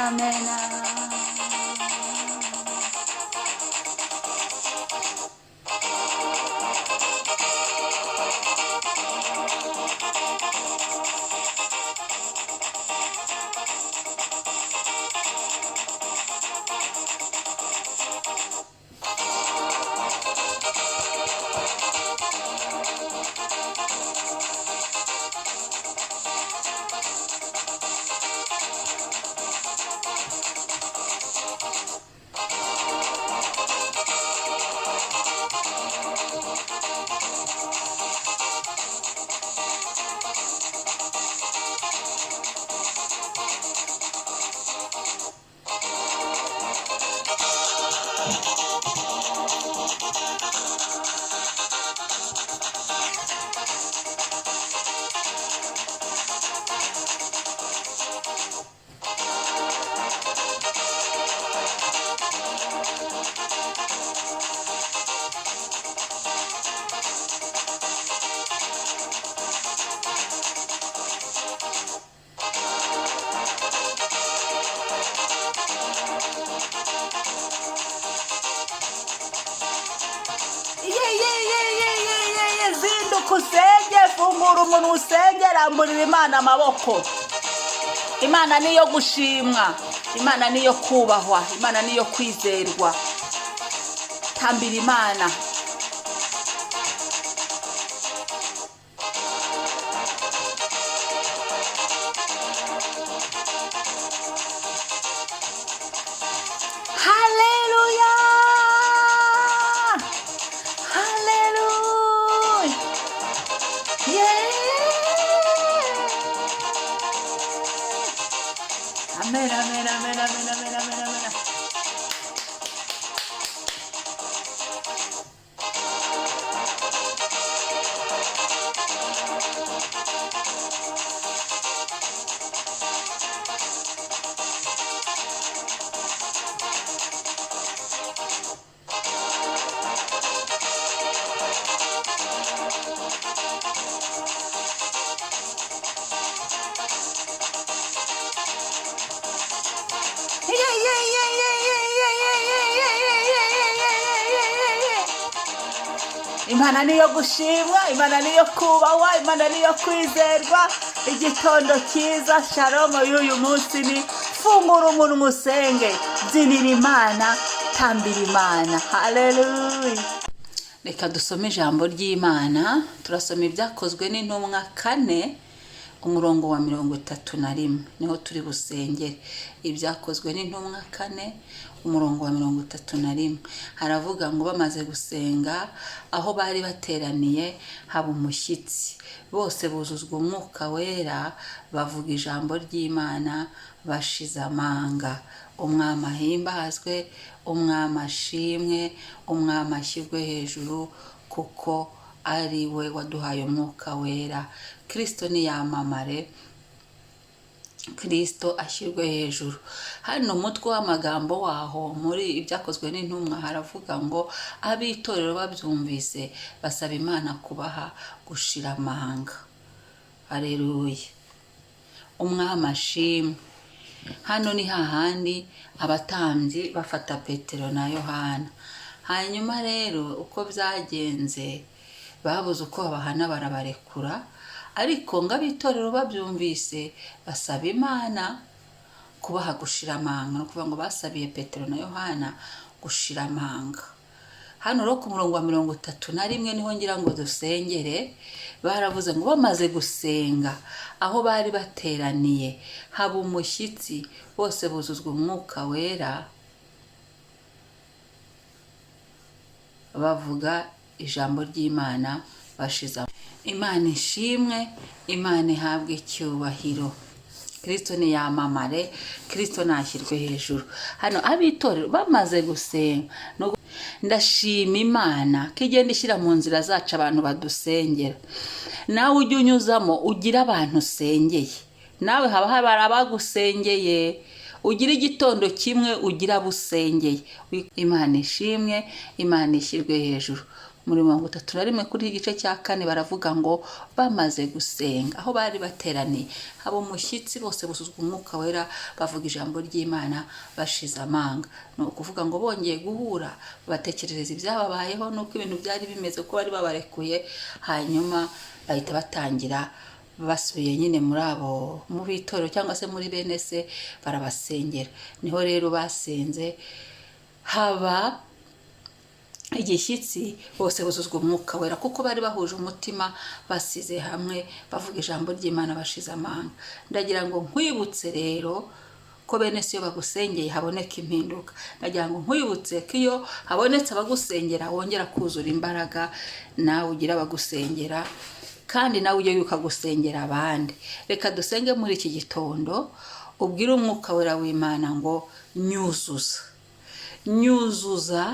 amen. Zinduka usenge, fungura umuntu usenge, ramburira Imana amaboko. Imana niyo gushimwa, Imana niyo kubahwa, Imana niyo kwizerwa. Tambira Imana. Amen, amen, amen, amen, amen, amen, amen. Imana niyo gushimwa, Imana niyo kubahwa, Imana niyo kwizerwa. Igitondo cyiza, shalom y'uyu munsi ni fungura umunwa usenge, byinira Imana, tambira Imana. Haleluya. Reka dusome ijambo ry'Imana. Turasoma ibyakozwe n'intumwa 4 umurongo wa 31 niho turi busengere. Ibyakozwe n'intumwa 4 umurongo wa 31 haravuga ngo bamaze gusenga aho bari bateraniye haba umushyitsi, bose buzuzwa umwuka wera, bavuga ijambo ry'Imana bashize amanga. Umwami ahimbazwe, umwami ashimwe, umwami ashyirwe hejuru, kuko ari we waduhaye umwuka wera. Kristo niyamamare, Kristo ashyirwe hejuru. Hano umutwe w'amagambo waho muri ibyakozwe n'intumwa haravuga ngo ab'itorero babyumvise basaba Imana kubaha gushira amanga. Haleluya. Umwami ashimwe. Hano ni hahandi abatambyi bafata Petero na Yohana. Hanyuma rero uko byagenze babuze uko babahana, barabarekura. Ariko ngo ab'itorero babyumvise basaba Imana kubaha gushira amanga. No kuvuga ngo basabiye Petero na Yohana gushira amanga. Hano rero ku murongo wa 31 niho ngira ngo dusengere. Baravuze ngo bamaze gusenga aho bari bateraniye haba umushyitsi, bose buzuzwa umwuka wera, bavuga ijambo ry'Imana bashize. Imana ishimwe, Imana ihabwe icyubahiro. Kristo niyamamare, Kristo nashyirwe hejuru. Hano ab'itorero bamaze gusenga, ndashima Imana ko igenda ishyira mu nzira zacu abantu badusengera. Nawe ujye unyuzamo ugira abantu usengeye. Nawe haba hari abagusengeye, ugira igitondo kimwe ugira abo usengeye. Imana ishimwe, Imana ishyirwe hejuru. muri 31 kuri igice cya 4 baravuga ngo bamaze gusenga aho bari bateraniye abo mushyitsi bose busuzwa umwuka wera bavuga ijambo ry'Imana bashize amanga. No kuvuga ngo bongeye guhura batekerereza ibyababayeho nuko ibintu byari bimeze ko bari babarekuye, hanyuma bahita batangira basubiye nyine muri abo mu bitoro cyangwa se muri bene se barabasengera. Niho rero basenze haba igishyitsi, bose buzuzwa umwuka wera kuko bari bahuje umutima basize hamwe bavuga ijambo ry'Imana bashize amanga. Ndagira ngo nkwibutse rero ko bene se iyo bagusengeye haboneka impinduka. Ndagira ngo nkwibutse ko iyo habonetse abagusengera wongera kuzura imbaraga, nawe ugira abagusengera kandi nawe ujye wibuka gusengera abandi. Reka dusenge muri iki gitondo, ubwire umwuka wera w'Imana ngo nyuzuza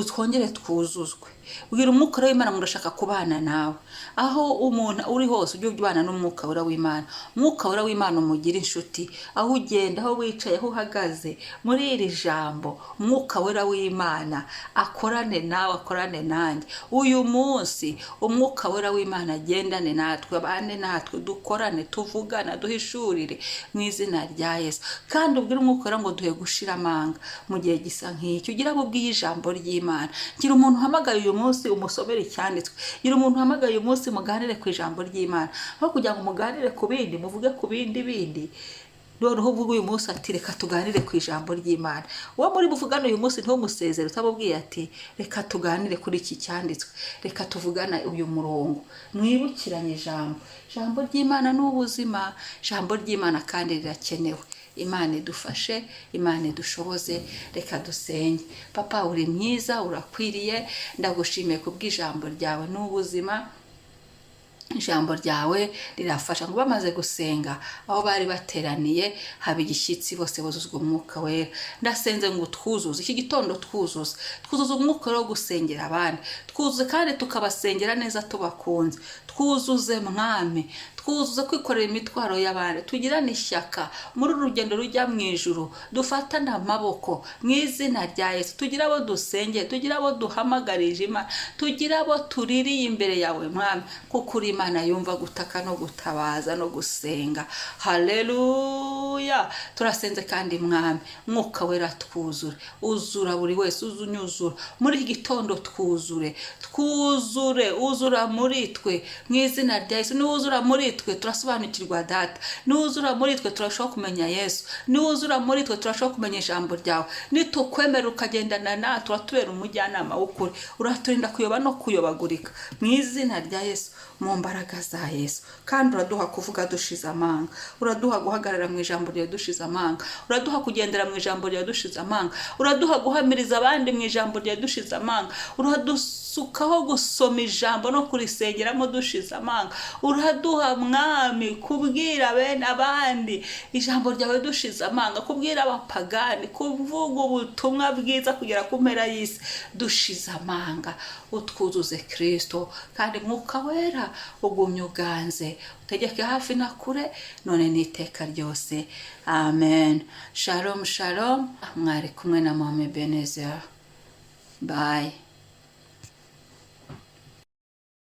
twongere twuzuzwe. Ubwira umwuka w'Imana ngo ndashaka kubana nawe. Aho umuntu uri hose ujye ubana n'umwuka w'Imana. Umwuka w'Imana umugira inshuti, aho ugenda, aho wicaye, aho uhagaze, muri iri jambo umwuka w'Imana akorane nawe, akorane nanjye. Uyu munsi umwuka w'Imana agendane natwe, abane natwe, dukorane, tuvugana, duhishurire mu izina rya Yesu. Kandi ubwire umwuka wera ngo duhe gushira amanga mu gihe gisa nk'icyo. Ugira abo ubwiye ijambo ry'Imana. Gira umuntu uhamagaye uyu munsi umusomere icyanditswe. Gira umuntu uhamagaye uyu munsi muganire ku ijambo ry'Imana. Aho kugira ngo muganire ku bindi, muvuge ku bindi. Noneho uvuga uyu munsi ati reka tuganire ku ijambo ry'Imana. Uwo muri buvugana uyu munsi ntumusezere utamubwiye ati reka tuganire kuri iki cyanditswe, reka tuvugana uyu murongo. Mwibukiranye ijambo ry'Imana n'ubuzima. Ijambo ry'Imana kandi rirakenewe. Imana idufashe, Imana idushoboze. Reka dusenge. Papa uri mwiza, urakwiriye, ndagushimiye kubw'ijambo ryawe n'ubuzima. Ijambo ryawe rirafasha ngo bamaze gusenga aho bari bateraniye haba igishyitsi, bose buzuzwa umwuka wera. Ndasenze ngo twuzuze iki gitondo, twuzuze umwuka wo gusengera abandi, twuzuze kandi tukabasengera neza tubakunze. Twuzuze mwami, twuzuze kwikorera imitwaro y'abandi, tugirane ishyaka muri urugendo rujya mu ijuru, dufatane amaboko mu izina rya Yesu. Tugira abo dusengeye, tugira abo duhamagarije Imana, tugira abo tuririye imbere yawe mwami, kuko uri Imana yumva gutaka no gutabaza no gusenga. Haleluya. Turasenze kandi mwami, mwuka wera twuzure, uzura buri wese, uzunyuzura muri iki gitondo, uzura muri twe mu izina rya Yesu. Niwuzura muri twe turasobanukirwa data, niwuzura muri twe turashobora kumenya Yesu, niwuzura muri twe turashobora kumenya ijambo ryawe. Nitukwemera ukagendana natwe uratubera umujyanama w'ukuri, uraturinda kuyoba no kuyobagurika mu izina rya Yesu, mu mbaraga za Yesu. Kandi uraduha kuvuga dushize amanga, uraduha guhagarara mu ijambo ryawe dushize amanga, uraduha kugendera mu ijambo ryawe dushize amanga, uraduha guhamiriza abandi mu ijambo ryawe dushize amanga, uradusukaho gusoma ijambo no kurisengeramo dushize amanga, uraduha mwami kubwira bene abandi ijambo ryawe dushize amanga, kubwira abapagani, kuvuga ubutumwa bwiza kugera ku mpera y'isi dushize amanga. Utwuzuze Kristo, kandi mwuka wera ugumye uganze, utegeke hafi na kure, none n'iteka ryose. Amen. Shalom shalom. Mwari kumwe na Mama Ebenezer. Bye.